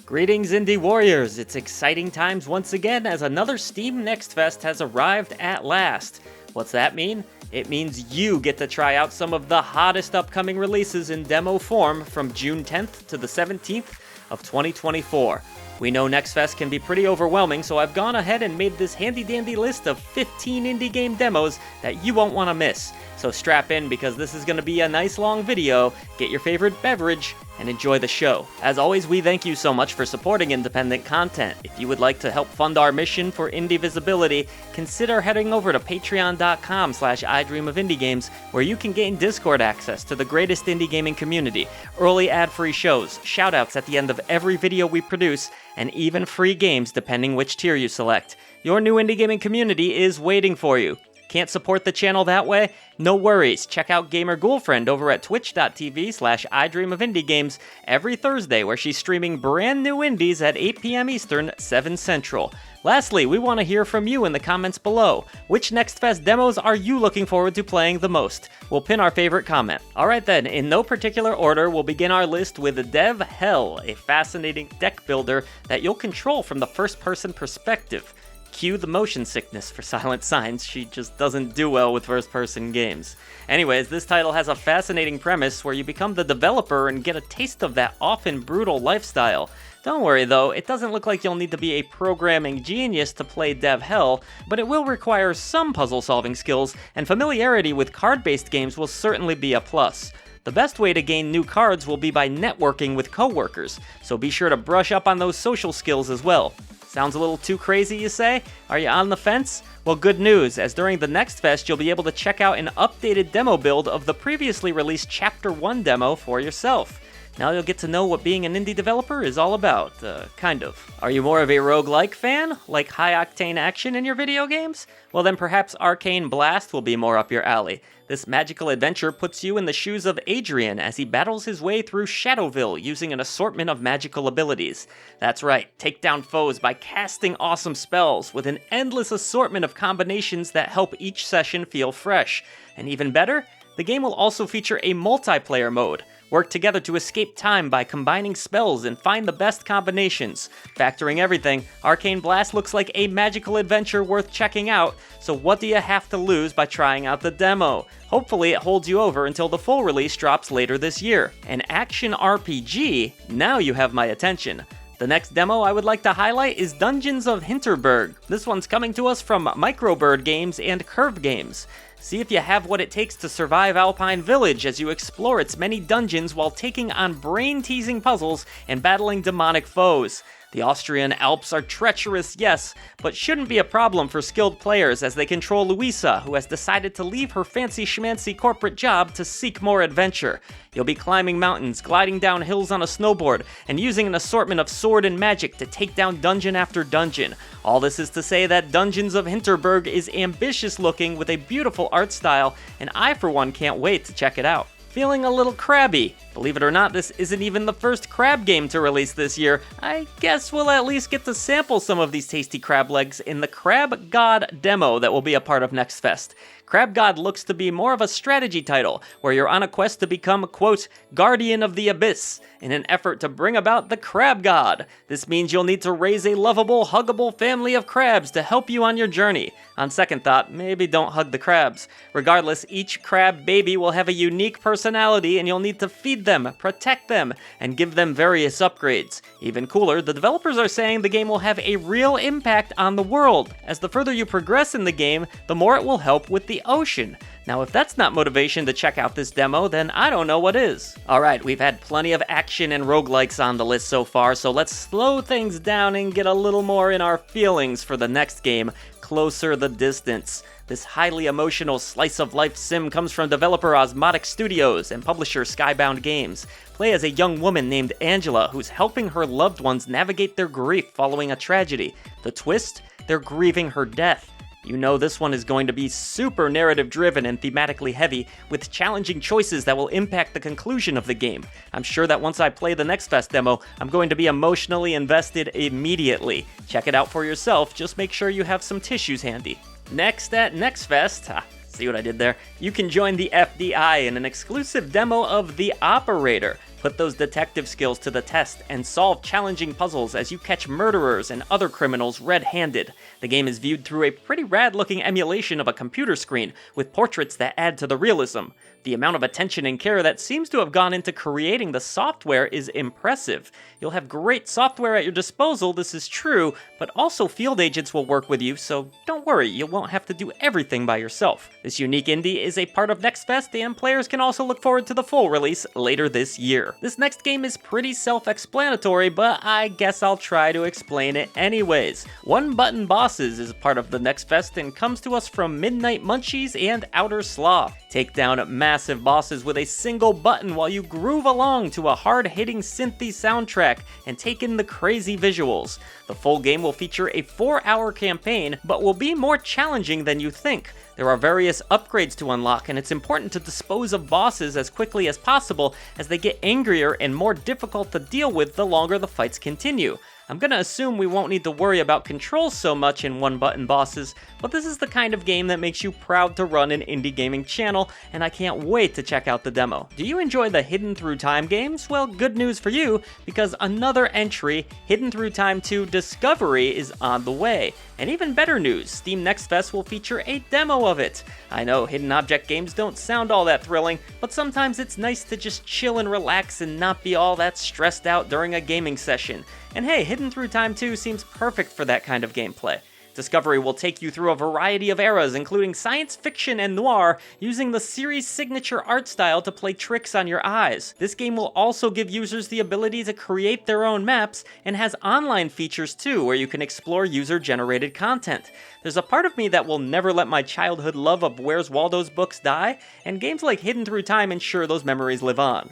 Greetings, Indie Warriors! It's exciting times once again as another Steam Next Fest has arrived at last. What's that mean? It means you get to try out some of the hottest upcoming releases in demo form from June 10th to the 17th of 2024. We know Next Fest can be pretty overwhelming, so I've gone ahead and made this handy-dandy list of 15 indie game demos that you won't want to miss. So strap in because this is going to be a nice long video, get your favorite beverage, and enjoy the show. As always, we thank you so much for supporting independent content. If you would like to help fund our mission for indie visibility, consider heading over to patreon.com/idreamofindiegames, where you can gain Discord access to the greatest indie gaming community, early ad-free shows, shoutouts at the end of every video we produce, and even free games depending which tier you select. Your new indie gaming community is waiting for you. Can't support the channel that way? No worries. Check out Gamer Ghoulfriend over at twitch.tv/idreamofindiegames every Thursday, where she's streaming brand new indies at 8 p.m. Eastern, 7 Central. Lastly, we want to hear from you in the comments below. Which Next Fest demos are you looking forward to playing the most? We'll pin our favorite comment. Alright then, in no particular order, we'll begin our list with Dev Hell, a fascinating deck builder that you'll control from the first-person perspective. Cue the motion sickness for Silent Signs, she just doesn't do well with first-person games. Anyways, this title has a fascinating premise where you become the developer and get a taste of that often brutal lifestyle. Don't worry though, it doesn't look like you'll need to be a programming genius to play Dev Hell, but it will require some puzzle-solving skills, and familiarity with card-based games will certainly be a plus. The best way to gain new cards will be by networking with coworkers, so be sure to brush up on those social skills as well. Sounds a little too crazy, you say? Are you on the fence? Well, good news, as during the Next Fest, you'll be able to check out an updated demo build of the previously released Chapter 1 demo for yourself. Now you'll get to know what being an indie developer is all about, kind of. Are you more of a roguelike fan? Like high-octane action in your video games? Well then perhaps Arcane Blast will be more up your alley. This magical adventure puts you in the shoes of Adrian as he battles his way through Shadowville using an assortment of magical abilities. That's right, take down foes by casting awesome spells with an endless assortment of combinations that help each session feel fresh. And even better, the game will also feature a multiplayer mode. Work together to escape time by combining spells and find the best combinations. Factoring everything, Arcane Blast looks like a magical adventure worth checking out, so what do you have to lose by trying out the demo? Hopefully it holds you over until the full release drops later this year. An action RPG? Now you have my attention. The next demo I would like to highlight is Dungeons of Hinterberg. This one's coming to us from Microbird Games and Curve Games. See if you have what it takes to survive Alpine Village as you explore its many dungeons while taking on brain-teasing puzzles and battling demonic foes. The Austrian Alps are treacherous, yes, but shouldn't be a problem for skilled players as they control Louisa, who has decided to leave her fancy-schmancy corporate job to seek more adventure. You'll be climbing mountains, gliding down hills on a snowboard, and using an assortment of sword and magic to take down dungeon after dungeon. All this is to say that Dungeons of Hinterberg is ambitious looking with a beautiful art style, and I for one can't wait to check it out. Feeling a little crabby? Believe it or not, this isn't even the first crab game to release this year. I guess we'll at least get to sample some of these tasty crab legs in the Crab God demo that will be a part of Next Fest. Crab God looks to be more of a strategy title, where you're on a quest to become, quote, Guardian of the Abyss, in an effort to bring about the Crab God. This means you'll need to raise a lovable, huggable family of crabs to help you on your journey. On second thought, maybe don't hug the crabs. Regardless, each crab baby will have a unique personality and you'll need to feed them, protect them, and give them various upgrades. Even cooler, the developers are saying the game will have a real impact on the world. As the further you progress in the game, the more it will help with the ocean. Now, if that's not motivation to check out this demo, then I don't know what is. Alright, we've had plenty of action and roguelikes on the list so far, so let's slow things down and get a little more in our feelings for the next game, Closer the Distance. This highly emotional slice-of-life sim comes from developer Osmotic Studios and publisher Skybound Games. Play as a young woman named Angela who's helping her loved ones navigate their grief following a tragedy. The twist? They're grieving her death. You know this one is going to be super narrative-driven and thematically heavy, with challenging choices that will impact the conclusion of the game. I'm sure that once I play the Next Fest demo, I'm going to be emotionally invested immediately. Check it out for yourself, just make sure you have some tissues handy. Next at Next Fest, see what I did there? You can join the FDI in an exclusive demo of The Operator. Put those detective skills to the test and solve challenging puzzles as you catch murderers and other criminals red-handed. The game is viewed through a pretty rad-looking emulation of a computer screen, with portraits that add to the realism. The amount of attention and care that seems to have gone into creating the software is impressive. You'll have great software at your disposal, this is true, but also field agents will work with you, so don't worry, you won't have to do everything by yourself. This unique indie is a part of Next Fest, and players can also look forward to the full release later this year. This next game is pretty self-explanatory, but I guess I'll try to explain it anyways. One Button Bosses is part of the Next Fest and comes to us from Midnight Munchies and Outer Sloth. Take down massive bosses with a single button while you groove along to a hard-hitting synthy soundtrack and take in the crazy visuals. The full game will feature a 4-hour campaign, but will be more challenging than you think. There are various upgrades to unlock, and it's important to dispose of bosses as quickly as possible as they get angrier and more difficult to deal with the longer the fights continue. I'm gonna assume we won't need to worry about controls so much in one-button bosses, but this is the kind of game that makes you proud to run an indie gaming channel, and I can't wait to check out the demo. Do you enjoy the Hidden Through Time games? Well, good news for you, because another entry, Hidden Through Time 2 Discovery, is on the way. And even better news, Steam Next Fest will feature a demo of it. I know hidden object games don't sound all that thrilling, but sometimes it's nice to just chill and relax and not be all that stressed out during a gaming session. And hey, Hidden Through Time 2 seems perfect for that kind of gameplay. Discovery will take you through a variety of eras, including science fiction and noir, using the series' signature art style to play tricks on your eyes. This game will also give users the ability to create their own maps, and has online features too, where you can explore user-generated content. There's a part of me that will never let my childhood love of Where's Waldo's books die, and games like Hidden Through Time ensure those memories live on.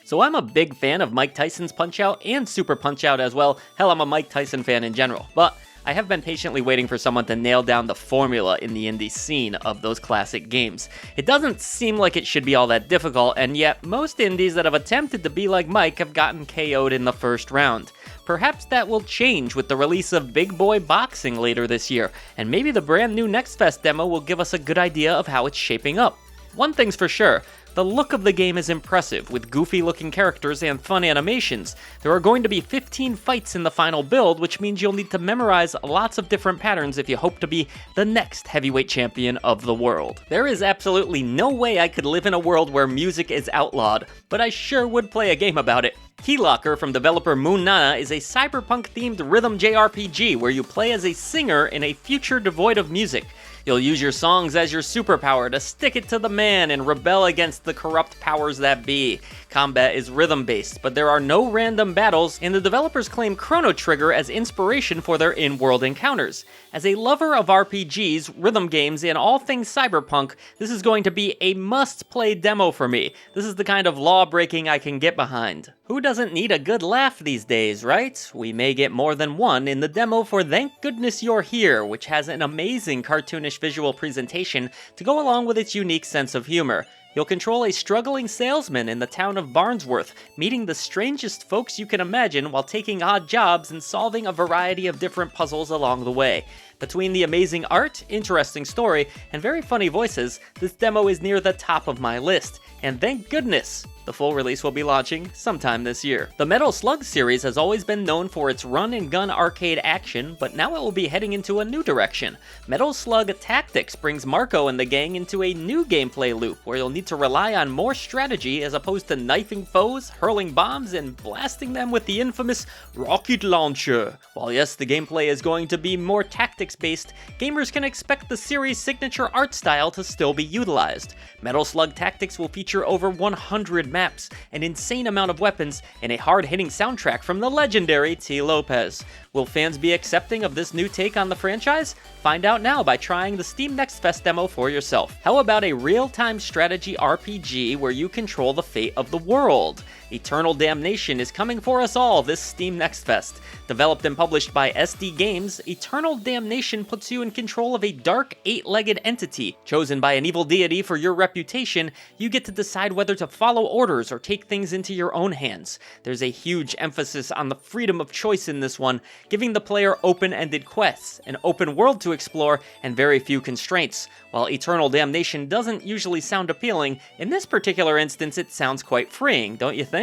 So I'm a big fan of Mike Tyson's Punch-Out and Super Punch-Out as well. Hell, I'm a Mike Tyson fan in general, but I have been patiently waiting for someone to nail down the formula in the indie scene of those classic games. It doesn't seem like it should be all that difficult, and yet most indies that have attempted to be like Mike have gotten KO'd in the first round. Perhaps that will change with the release of Big Boy Boxing later this year, and maybe the brand new Next Fest demo will give us a good idea of how it's shaping up. One thing's for sure, the look of the game is impressive, with goofy-looking characters and fun animations. There are going to be 15 fights in the final build, which means you'll need to memorize lots of different patterns if you hope to be the next heavyweight champion of the world. There is absolutely no way I could live in a world where music is outlawed, but I sure would play a game about it. Keylocker from developer Moon Nana is a cyberpunk-themed rhythm JRPG where you play as a singer in a future devoid of music. You'll use your songs as your superpower to stick it to the man and rebel against the corrupt powers that be. Combat is rhythm-based, but there are no random battles, and the developers claim Chrono Trigger as inspiration for their in-world encounters. As a lover of RPGs, rhythm games, and all things cyberpunk, this is going to be a must-play demo for me. This is the kind of law-breaking I can get behind. Who doesn't need a good laugh these days, right? We may get more than one in the demo for Thank Goodness You're Here, which has an amazing cartoonish visual presentation to go along with its unique sense of humor. You'll control a struggling salesman in the town of Barnsworth, meeting the strangest folks you can imagine while taking odd jobs and solving a variety of different puzzles along the way. Between the amazing art, interesting story, and very funny voices, this demo is near the top of my list. And thank goodness! The full release will be launching sometime this year. The Metal Slug series has always been known for its run-and-gun arcade action, but now it will be heading into a new direction. Metal Slug Tactics brings Marco and the gang into a new gameplay loop, where you'll need to rely on more strategy as opposed to knifing foes, hurling bombs, and blasting them with the infamous rocket launcher. While yes, the gameplay is going to be more tactics-based, gamers can expect the series' signature art style to still be utilized. Metal Slug Tactics will feature over 100 maps, an insane amount of weapons, and a hard-hitting soundtrack from the legendary T. Lopez. Will fans be accepting of this new take on the franchise? Find out now by trying the Steam Next Fest demo for yourself. How about a real-time strategy RPG where you control the fate of the world? Eternal Damnation is coming for us all this Steam Next Fest. Developed and published by SD Games, Eternal Damnation puts you in control of a dark, eight-legged entity. Chosen by an evil deity for your reputation, you get to decide whether to follow orders or take things into your own hands. There's a huge emphasis on the freedom of choice in this one, giving the player open-ended quests, an open world to explore, and very few constraints. While Eternal Damnation doesn't usually sound appealing, in this particular instance it sounds quite freeing, don't you think?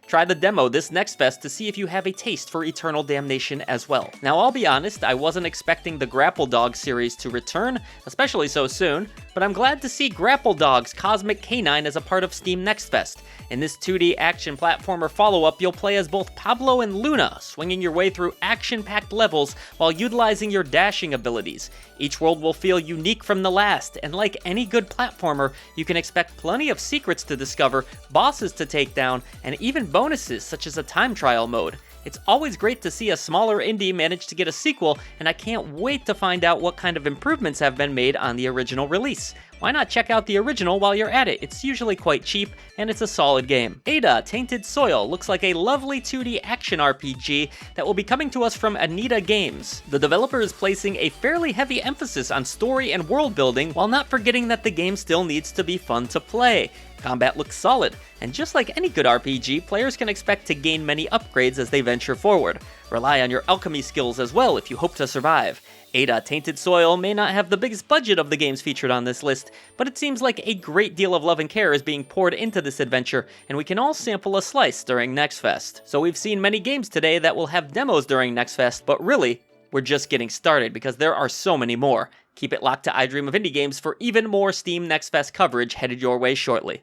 Try the demo this Next Fest to see if you have a taste for Eternal Damnation as well. Now, I'll be honest, I wasn't expecting the Grapple Dog series to return, especially so soon, but I'm glad to see Grapple Dog's Cosmic Canine as a part of Steam Next Fest. In this 2D action platformer follow-up, you'll play as both Pablo and Luna, swinging your way through action-packed levels while utilizing your dashing abilities. Each world will feel unique from the last, and like any good platformer, you can expect plenty of secrets to discover, bosses to take down, and even bonuses such as a time trial mode. It's always great to see a smaller indie manage to get a sequel, and I can't wait to find out what kind of improvements have been made on the original release. Why not check out the original while you're at it? It's usually quite cheap, and it's a solid game. Ada, Tainted Soil looks like a lovely 2D action RPG that will be coming to us from Anita Games. The developer is placing a fairly heavy emphasis on story and world building, while not forgetting that the game still needs to be fun to play. Combat looks solid, and just like any good RPG, players can expect to gain many upgrades as they venture forward. Rely on your alchemy skills as well if you hope to survive. Ada, Tainted Soil may not have the biggest budget of the games featured on this list, but it seems like a great deal of love and care is being poured into this adventure, and we can all sample a slice during Next Fest. So we've seen many games today that will have demos during Next Fest, but really, we're just getting started because there are so many more. Keep it locked to I Dream of Indie Games for even more Steam Next Fest coverage headed your way shortly.